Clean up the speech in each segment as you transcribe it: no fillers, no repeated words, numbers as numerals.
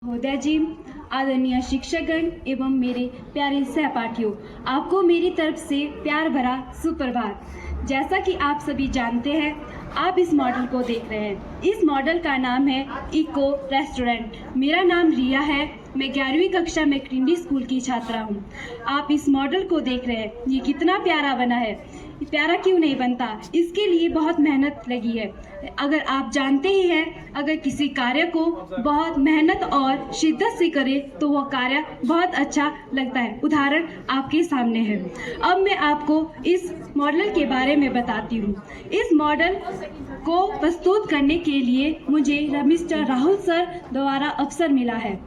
महोदय जी, आदरणीय शिक्षकगण एवं मेरे प्यारे सहपाठियों, आपको मेरी तरफ से प्यार भरा सुप्रभात। जैसा कि आप सभी जानते हैं, आप इस मॉडल को देख रहे हैं। इस मॉडल का नाम है इको रेस्टोरेंट। मेरा नाम रिया है, मैं 11वीं कक्षा में क्रिंडी स्कूल की छात्रा हूँ। आप इस मॉडल को देख रहे हैं, ये कितना प्यारा बना है। प्यारा क्यों नहीं बनता, इसके लिए बहुत मेहनत लगी है। अगर आप जानते ही हैं, अगर किसी कार्य को बहुत मेहनत और शिद्दत से करे तो वह कार्य बहुत अच्छा लगता है। उदाहरण आपके सामने है। अब मैं आपको इस मॉडल के बारे में बताती हूँ। इस मॉडल को प्रस्तुत करने के लिए मुझे मिस्टर राहुल सर द्वारा अवसर मिला है।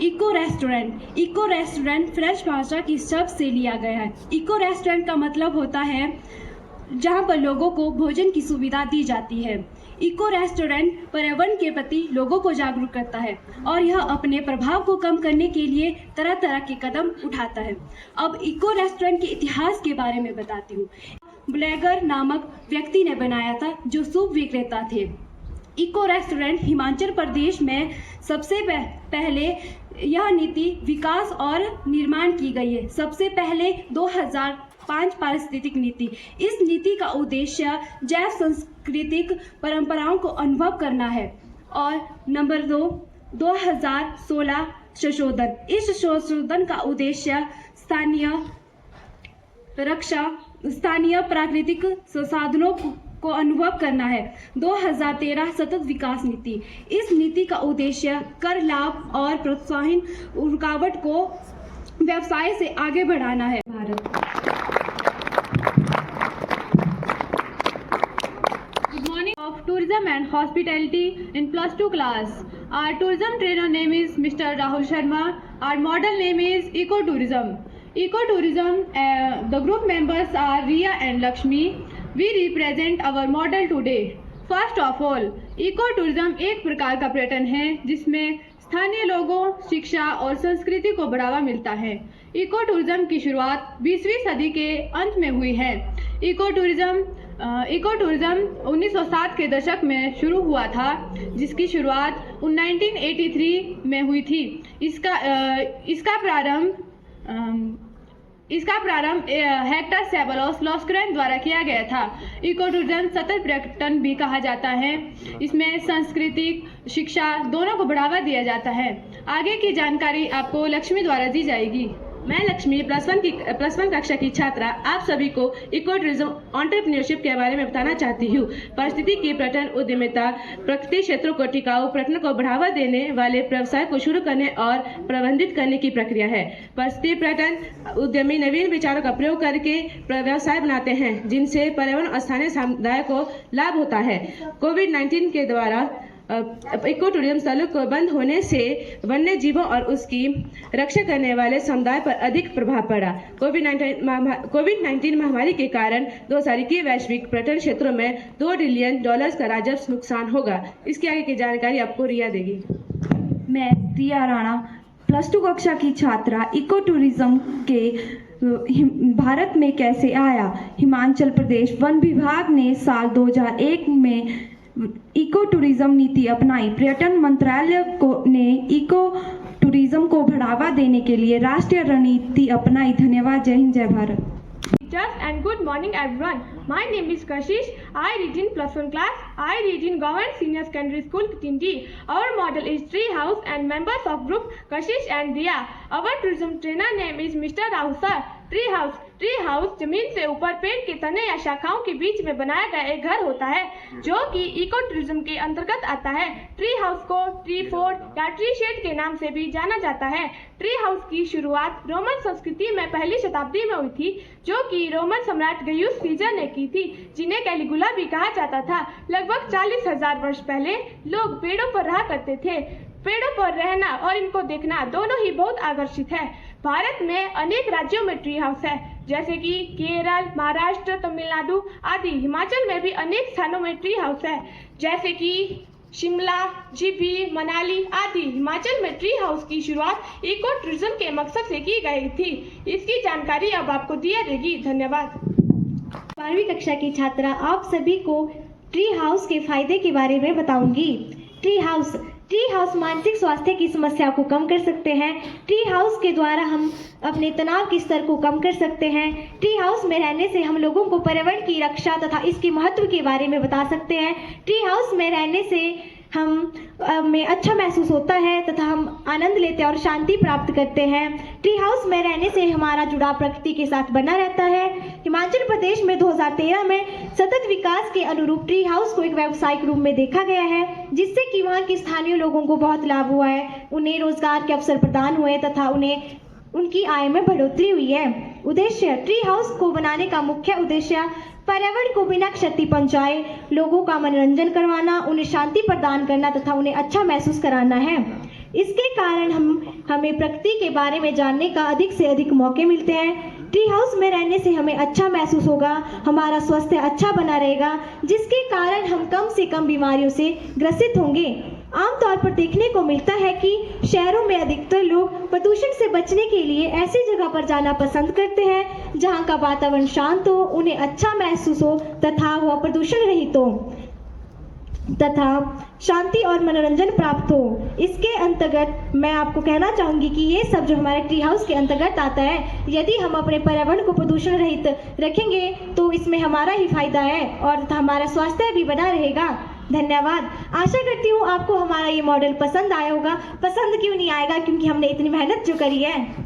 इको रेस्टोरेंट फ्रेंच भाषा की शब्द से लिया गया है। इको रेस्टोरेंट का मतलब होता है जहां पर लोगों को भोजन की सुविधा दी जाती है। इको रेस्टोरेंट पर्यावरण के प्रति लोगों को जागरूक करता है और यह अपने प्रभाव को कम करने के लिए तरह तरह के कदम उठाता है। अब इको रेस्टोरेंट के इतिहास के बारे में बताती हूँ। ब्लेगर नामक व्यक्ति ने बनाया था, जो सूप विक्रेता थे। इको रेस्टोरेंट हिमाचल प्रदेश में सबसे पहले यह नीति विकास और निर्माण की गई है। सबसे पहले 2005 पारिस्थितिक नीति। इस नीति का उद्देश्य जैव सांस्कृतिक परंपराओं को अनुभव करना है। और नंबर 2, 2016 संशोधन। इस संशोधन का उद्देश्य स्थानीय प्राकृतिक संसाधनों को अनुभव करना है। 2013 सतत विकास नीति। इस नीति का उद्देश्य कर लाभ और प्रोत्साहन रुकावट को व्यवसाय से आगे बढ़ाना है। Good morning of tourism and hospitality in +2 class. Our tourism trainer name is Mr. Rahul Sharma. Our model name is Ecotourism. Ecotourism, the group members are Riya and Lakshmi. We represent our model today. First of all, ecotourism एक प्रकार का पर्यटन है जिसमें स्थानीय लोगों, शिक्षा और संस्कृति को बढ़ावा मिलता है। इकोटूरिज्म की शुरुआत 20वीं सदी के अंत में हुई है। इकोटूरिज्म 1960 के दशक में शुरू हुआ था, जिसकी शुरुआत 1983 में हुई थी। इसका प्रारंभ हेक्टर सेबलोस लॉस्क्रेन द्वारा किया गया था। इकोटूरिज्म सतत पर्यटन भी कहा जाता है। इसमें सांस्कृतिक, शिक्षा दोनों को बढ़ावा दिया जाता है। आगे की जानकारी आपको लक्ष्मी द्वारा दी जाएगी। मैं लक्ष्मी +1 कक्षा की छात्रा आप सभी को इकोटूरिज्म एंटरप्रेन्योरशिप के बारे में बताना चाहती हूँ। पारिस्थितिकी पर्यटन उद्यमिता प्रकृति क्षेत्रों को टिकाऊ पर्यटन को बढ़ावा देने वाले व्यवसाय को शुरू करने और प्रबंधित करने की प्रक्रिया है। पारिस्थितिकी पर्यटन उद्यमी नवीन विचारों का प्रयोग करके व्यवसाय बनाते हैं, जिनसे पर्यावरण और स्थानीय समुदाय को लाभ होता है। कोविड-19 के द्वारा इकोटूरिज्म स्थलों को बंद होने से वन्य जीवों और उसकी रक्षा करने वाले समुदाय पर अधिक प्रभाव पड़ा। कोविड-19 महामारी के कारण 2021 वैश्विक पर्यटन क्षेत्रों में $2 ट्रिलियन का राजस्व नुकसान होगा। इसके आगे की जानकारी आपको रिया देगी। मैं रिया राणा +2 कक्षा की छात्रा। इकोटूरिज्म के भारत में कैसे आया? हिमाचल प्रदेश वन विभाग ने साल 2001 में इको टूरिज्म नीति अपनाई। पर्यटन मंत्रालय ने इको टूरिज्म को बढ़ावा देने के लिए राष्ट्रीय रणनीति अपनाई। धन्यवाद। जय हिंद, जय Bharat. Teachers and good morning everyone. My name is Kashish. I read in +1 class. I read in Government Senior Secondary School, Tindi. Our model is Tree House and members of group Kashish and Diya. Our tourism trainer name is Mr. Rahul sir. Tree house जमीन से ऊपर पेड़ के तने या शाखाओं के बीच में बनाया गया एक घर होता है, जो कि इको टूरिज्म के अंतर्गत आता है। ट्री हाउस को ट्री फोर्ट या ट्री शेड के नाम से भी जाना जाता है। ट्री हाउस की शुरुआत रोमन संस्कृति में 1ली शताब्दी में हुई थी, जो कि रोमन सम्राट गयुस सीजर ने की थी, जिन्हें कैलिगुला भी कहा जाता था। लगभग 40,000 वर्ष पहले लोग पेड़ों पर रहा करते थे। पेड़ों पर रहना और इनको देखना दोनों ही बहुत आकर्षित है। भारत में अनेक राज्यों में ट्री हाउस है, जैसे कि केरल, महाराष्ट्र, तमिलनाडु आदि। हिमाचल में भी अनेक स्थानों में ट्री हाउस है, जैसे कि शिमला, जीभी, मनाली आदि। हिमाचल में ट्री हाउस की शुरुआत इको टूरिज्म के मकसद से की गई थी। इसकी जानकारी अब आपको दिया जाएगी। धन्यवाद। 12वीं कक्षा की छात्रा आप सभी को ट्री हाउस के फायदे के बारे में बताऊंगी। ट्री हाउस ट्री हाउस मानसिक स्वास्थ्य की समस्या को कम कर सकते हैं। ट्री हाउस के द्वारा हम अपने तनाव के स्तर को कम कर सकते हैं। ट्री हाउस में रहने से हम लोगों को पर्यावरण की रक्षा तथा इसके महत्व के बारे में बता सकते हैं। ट्री हाउस में रहने से हम में अच्छा महसूस होता है तथा हम आनंद लेते हैं और शांति प्राप्त करते हैं। ट्री हाउस में रहने से हमारा जुड़ाव प्रकृति के साथ बना रहता है। हिमाचल प्रदेश में 2013 में सतत विकास के अनुरूप ट्री हाउस को एक व्यावसायिक रूप में देखा गया है, जिससे कि वहाँ के स्थानीय लोगों को बहुत लाभ हुआ है, उन्हें रोजगार के अवसर प्रदान हुए तथा उन्हें उनकी आय में बढ़ोतरी हुई है। उद्देश्य: ट्री हाउस को बनाने का मुख्य उद्देश्य पर्यावरण को बिना क्षति पहुंचाए लोगों का मनोरंजन करवाना, उन्हें शांति प्रदान करना तथा उन्हें अच्छा महसूस कराना है। इसके कारण हमें प्रकृति के बारे में जानने का अधिक से अधिक मौके मिलते हैं। ट्री हाउस में रहने से हमें अच्छा महसूस होगा, हमारा स्वास्थ्य अच्छा बना रहेगा, जिसके कारण हम कम से कम बीमारियों से ग्रसित होंगे। आमतौर पर देखने को मिलता है कि शहरों में अधिकतर लोग प्रदूषण से बचने के लिए ऐसी जगह पर जाना पसंद करते हैं जहां का वातावरण शांत हो, उन्हें अच्छा महसूस हो तथा वह प्रदूषण रहित हो तथा शांति और मनोरंजन प्राप्त हो। इसके अंतर्गत मैं आपको कहना चाहूँगी कि ये सब जो हमारे ट्री हाउस के अंतर्गत आता है, यदि हम अपने पर्यावरण को प्रदूषण रहित रखेंगे तो इसमें हमारा ही फायदा है और हमारा स्वास्थ्य भी बना रहेगा। धन्यवाद। आशा करती हूँ आपको हमारा ये मॉडल पसंद आया होगा। पसंद क्यों नहीं आएगा, क्योंकि हमने इतनी मेहनत जो करी है।